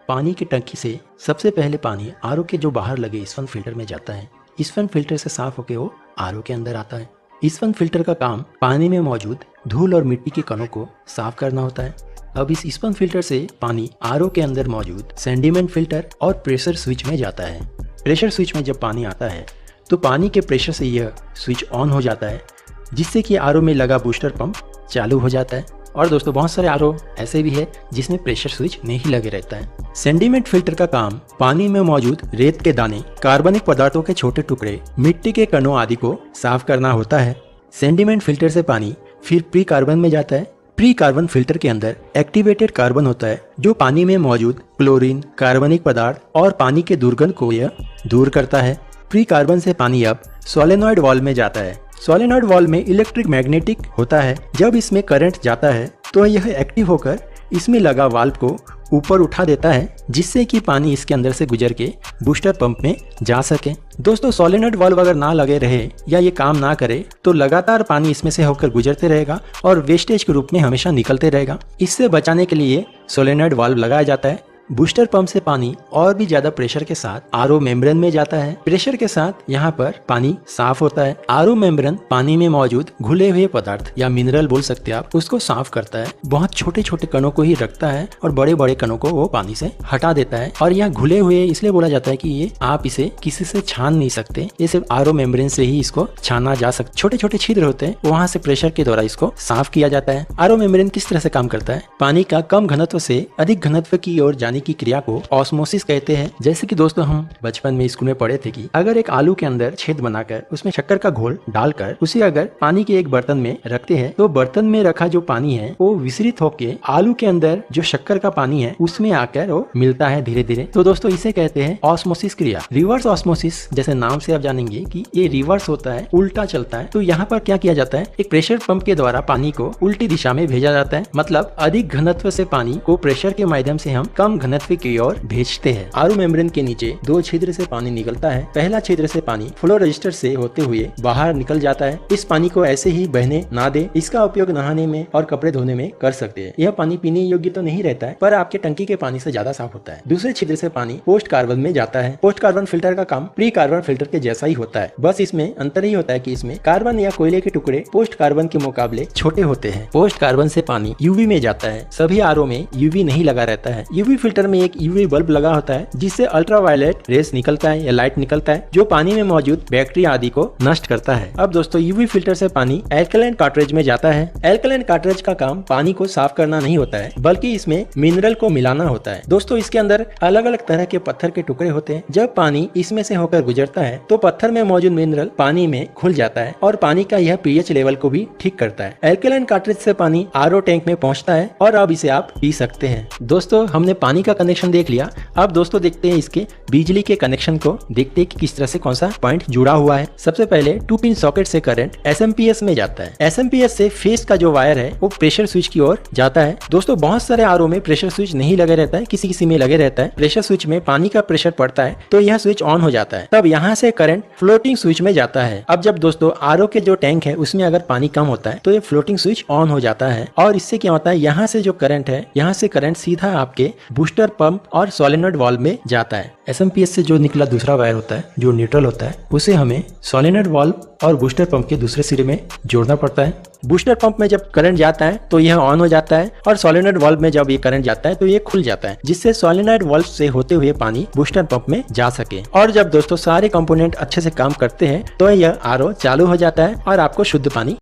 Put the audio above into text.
पानी की टंकी से सबसे पहले पानी आरओ के जो बाहर लगे स्पंज फिल्टर में जाता है। स्पंज फिल्टर से साफ होकर वो आरओ के अंदर आता है। स्पंज फिल्टर का काम पानी में मौजूद धूल और मिट्टी के कणों को साफ करना होता है। अब इस स्पंज फिल्टर से पानी आरओ के अंदर मौजूद सेडिमेंट फिल्टर और प्रेशर स्विच में जाता है। प्रेशर स्विच में जब पानी आता है तो पानी के प्रेशर से यह स्विच ऑन हो जाता है, जिससे कि आरओ में लगा बूस्टर पंप चालू हो जाता है। और दोस्तों बहुत सारे आरओ ऐसे भी है जिसमें प्रेशर स्विच नहीं लगे रहता है। सेडिमेंट फिल्टर का काम पानी में मौजूद रेत के दाने, कार्बनिक पदार्थों के छोटे टुकड़े, मिट्टी के कणों आदि को साफ करना होता है। सेडिमेंट फिल्टर से पानी फिर प्री कार्बन में जाता है। प्री कार्बन फिल्टर के अंदर एक्टिवेटेड कार्बन होता है जो पानी में मौजूद क्लोरीन, कार्बनिक पदार्थ और पानी के दुर्गंध को यह दूर करता है। प्री कार्बन से पानी अब सोलेनॉइड वाल्व में जाता है। सोलेनॉइड वाल्व में इलेक्ट्रिक मैग्नेटिक होता है। जब इसमें करंट जाता है तो यह एक्टिव होकर इसमें लगा वाल्व को ऊपर उठा देता है, जिससे कि पानी इसके अंदर से गुजर के बूस्टर पंप में जा सके। दोस्तों सोलेनॉइड वाल्व अगर ना लगे रहे या ये काम ना करे तो लगातार पानी इसमें से होकर गुजरते रहेगा और वेस्टेज के रूप में हमेशा निकलते रहेगा। इससे बचाने के लिए सोलेनॉइड वाल्व लगाया जाता है। बूस्टर पंप से पानी और भी ज्यादा प्रेशर के साथ आरओ मेम्ब्रेन में जाता है। प्रेशर के साथ यहाँ पर पानी साफ होता है। आरओ मेम्ब्रेन पानी में मौजूद घुले हुए पदार्थ या मिनरल बोल सकते हैं आप, उसको साफ करता है। बहुत छोटे छोटे कणों को ही रखता है और बड़े बड़े कणों को वो पानी से हटा देता है। और यह घुले हुए इसलिए बोला जाता है कि ये आप इसे किसी से छान नहीं सकते, ये सिर्फ आरओ मेम्ब्रेन से ही इसको छाना जा सकता। छोटे छोटे छिद्र होते हैं, वहाँ से प्रेशर के द्वारा इसको साफ किया जाता है। आरओ मेम्ब्रेन किस तरह से काम करता है? पानी का कम घनत्व से अधिक घनत्व की ओर जाने की क्रिया को ऑस्मोसिस कहते हैं। जैसे कि दोस्तों हम बचपन में स्कूल में पढ़े थे कि अगर एक आलू के अंदर छेद बनाकर उसमें शक्कर का घोल डालकर उसे अगर पानी के एक बर्तन में रखते हैं तो बर्तन में रखा जो पानी है वो विसरित होकर आलू के अंदर जो शक्कर का पानी है उसमें आकर वो मिलता है धीरे धीरे। तो दोस्तों इसे कहते हैं ऑस्मोसिस क्रिया। रिवर्स ऑस्मोसिस, जैसे नाम से आप जानेंगे कि ये रिवर्स होता है, उल्टा चलता है। तो यहाँ पर क्या किया जाता है, एक प्रेशर पंप के द्वारा पानी को उल्टी दिशा में भेजा जाता है। मतलब अधिक घनत्व से पानी को प्रेशर के माध्यम से हम कम घनत्व की ओर भेजते हैं। आरओ मेम्ब्रेन के नीचे दो छिद्र से पानी निकलता है। पहला छिद्र से पानी फ्लो रजिस्टर से होते हुए बाहर निकल जाता है। इस पानी को ऐसे ही बहने ना दे। इसका उपयोग नहाने में और कपड़े धोने में कर सकते हैं। यह पानी पीने योग्य तो नहीं रहता है, पर आपके टंकी के पानी से ज्यादा साफ होता है। दूसरे छिद्र से पानी पोस्ट कार्बन में जाता है। पोस्ट कार्बन फिल्टर का काम प्री कार्बन फिल्टर के जैसा ही होता है, बस इसमें अंतर ही होता है कि इसमें कार्बन या कोयले के टुकड़े पोस्ट कार्बन के मुकाबले छोटे होते हैं। पोस्ट कार्बन से पानी यूवी में जाता है। सभी आरओ में यूवी नहीं लगा रहता है। यूवी फिल्टर में एक यूवी बल्ब लगा होता है जिससे अल्ट्रावायलेट रेस निकलता है या लाइट निकलता है जो पानी में मौजूद बैक्टीरिया आदि को नष्ट करता है। अब दोस्तों यूवी फिल्टर से पानी एल्कलाइन कार्ट्रिज में जाता है। एल्कलाइन कार्ट्रिज का काम पानी को साफ करना नहीं होता है, बल्कि इसमें मिनरल को मिलाना होता है। दोस्तों इसके अंदर अलग अलग तरह के पत्थर के टुकड़े होते हैं। जब पानी इसमें से होकर गुजरता है तो पत्थर में मौजूद मिनरल पानी में घुल जाता है और पानी का यह पीएच लेवल को भी ठीक करता है। एल्कलाइन कार्ट्रिज से पानी आरओ टैंक में पहुंचता है और अब इसे आप पी सकते हैं। दोस्तों हमने पानी का कनेक्शन देख लिया। अब दोस्तों देखते हैं इसके बिजली के कनेक्शन को, देखते हैं कि किस तरह से कौन सा पॉइंट जुड़ा हुआ है। सबसे पहले 2 पिन सॉकेट से करंट एसएमपीएस में जाता है। एसएमपीएस से फेस का जो वायर है वो प्रेशर स्विच की ओर जाता है। दोस्तों बहुत सारे आरओ में प्रेशर स्विच नहीं लगे रहता है, किसी किसी में लगे रहता है। प्रेशर स्विच में पानी का प्रेशर पड़ता है तो यह स्विच ऑन हो जाता है। तब यहाँ से करंट फ्लोटिंग स्विच में जाता है। अब जब दोस्तों आरओ के जो टैंक है उसमें अगर पानी कम होता है तो ये फ्लोटिंग स्विच ऑन हो जाता है और इससे क्या होता है, यहाँ से जो करंट है यहाँ से करंट सीधा आपके बूस्टर पंप और सोलेनॉइड वाल्व में जाता है। एसएमपीएस से जो निकला दूसरा वायर होता है जो न्यूट्रल होता है उसे हमें सोलेनॉइड वाल्व और बूस्टर पंप के दूसरे सिरे में जोड़ना पड़ता है। बूस्टर पंप में जब करंट जाता है तो यह ऑन हो जाता है और सोलेनॉइड वाल्व में जब ये करंट जाता है तो ये खुल जाता है, जिससे सोलेनॉइड वाल्व से होते हुए पानी बूस्टर पंप में जा सके। और जब दोस्तों सारे कंपोनेंट अच्छे से काम करते हैं तो यह आरओ चालू हो जाता है और आपको शुद्ध पानी